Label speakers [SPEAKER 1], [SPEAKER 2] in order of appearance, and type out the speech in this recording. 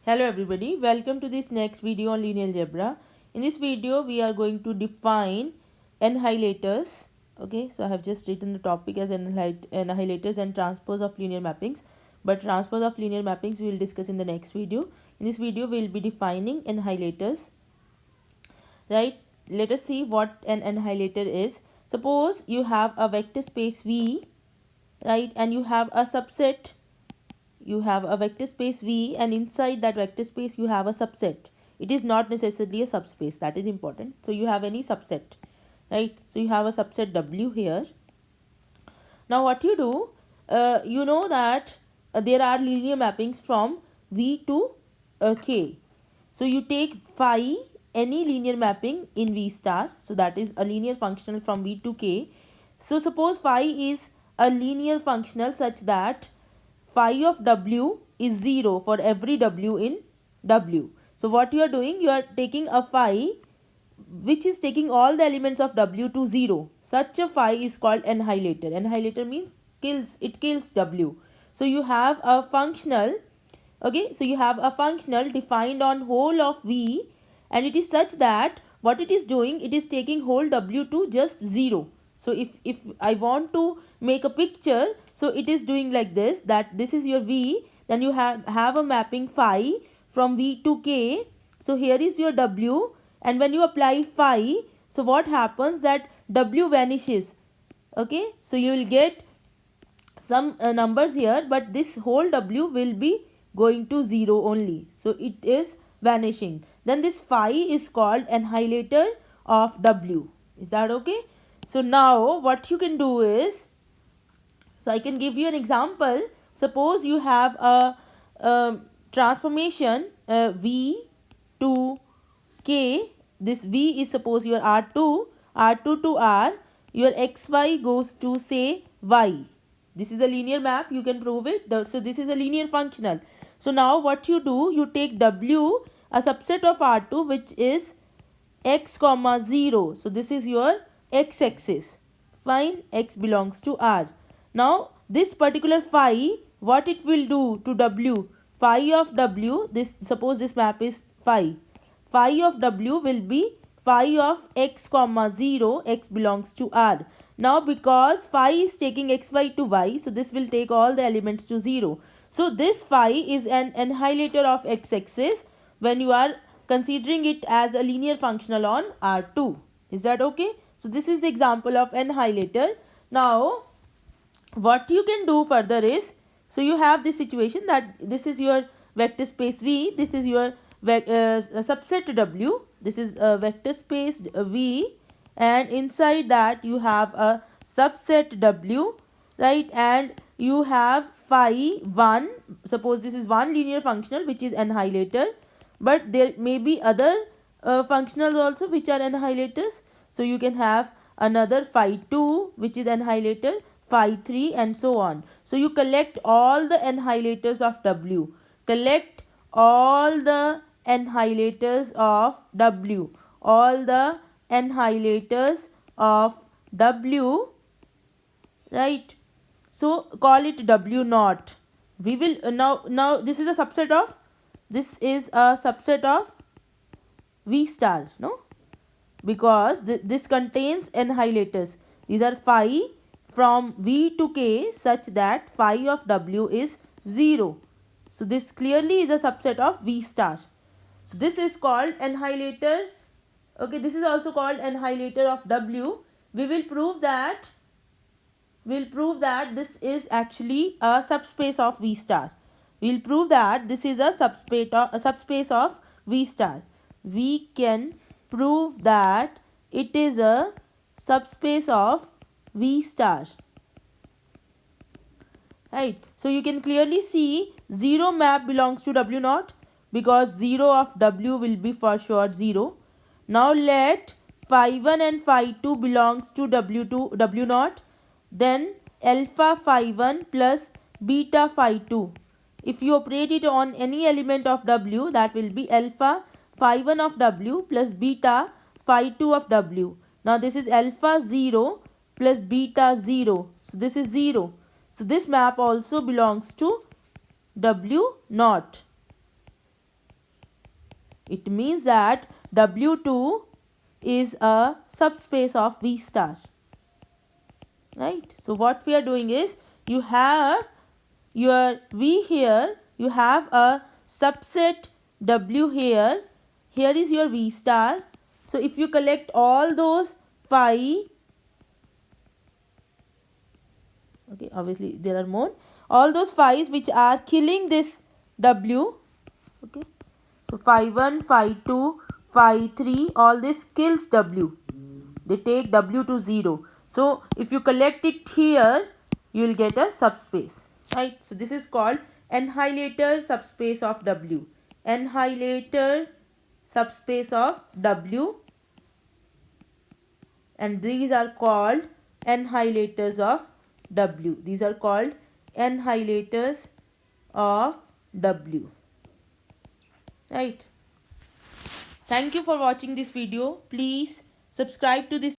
[SPEAKER 1] Hello everybody, welcome to this next video on linear algebra. In this video we are going to define annihilators. Okay, so I have just written the topic as annihilators and transpose of linear mappings, but transpose of linear mappings we will discuss in the next video. In this video we will be defining annihilators, right? Let us see what an annihilator is. Suppose you have a vector space V, right, and you have a subset. You have a vector space V, and inside that vector space you have a subset. It is not necessarily a subspace, that is important. So you have any subset, right? So you have a subset W here. Now what you do, you know that there are linear mappings from V to K. So you take phi, any linear mapping in V star, so that is a linear functional from V to K. So suppose phi is a linear functional such that phi of W is 0 for every W in W. So what you are doing, you are taking a phi which is taking all the elements of W to 0. Such a phi is called annihilator. Annihilator means kills W. So you have a functional, okay, so you have a functional defined on whole of V, and it is such that what it is doing, it is taking whole W to just 0. So if I want to make a picture, so it is doing like this, that this is your V, then you have a mapping phi from V to K. So here is your W, and when you apply phi, so what happens, that W vanishes. Okay, so you will get some numbers here, but this whole W will be going to 0 only. So it is vanishing. Then this phi is called annihilator of W. Is that okay? So now what you can do is, so I can give you an example. Suppose you have a transformation V to K. This V is suppose your R2, R2 to R. Your xy goes to say y. This is a linear map, you can prove it. So this is a linear functional. So now what you do, you take W, a subset of R2, which is x comma 0. So this is your x-axis. Fine, x belongs to R. Now this particular phi, what it will do to W? Phi of W, this suppose this map is phi. Phi of W will be phi of x comma 0, x belongs to R. Now because phi is taking xy to y, so this will take all the elements to 0. So this phi is an annihilator of x-axis when you are considering it as a linear functional on R2. Is that okay? So this is the example of annihilator. Now what you can do further is, so you have this situation that this is your vector space V, this is your subset W, this is a vector space V, and inside that you have a subset W, right, and you have phi 1. Suppose this is one linear functional which is annihilator, but there may be other functionals also which are annihilators. So you can have another phi 2 which is annihilator, phi 3, and so on. So you collect all the annihilators of W. Collect all the annihilators of W. All the annihilators of W, right? So call it W naught. We will now this is a subset of, this is a subset of V star, no? Because this contains annihilators. These are phi from V to K such that phi of W is 0. So this clearly is a subset of V star. So this is called annihilator. Okay, this is also called annihilator of W. We will prove that this is actually a subspace of V star. We will prove that this is a subspace of V star. We can prove that it is a subspace of V star. Right. So you can clearly see 0 map belongs to W naught, because 0 of W will be for sure 0. Now let phi 1 and phi 2 belongs to W naught. Then alpha phi 1 plus beta phi 2. If you operate it on any element of W, that will be alpha phi 1 of W plus beta phi 2 of W. Now this is alpha 0 plus beta 0. So this is 0. So this map also belongs to W naught. It means that W2 is a subspace of V star. Right? So what we are doing is, you have your V here, you have a subset W here, here is your V star. So if you collect all those phi, okay, obviously there are more, all those phi's which are killing this W, okay, so phi 1, phi 2, phi 3, all this kills W, they take W to 0. So if you collect it here, you will get a subspace, right? So this is called annihilator subspace of W, annihilator subspace of W, and these are called annihilators of W. These are called annihilators of W, right? Thank you for watching this video. Please subscribe to this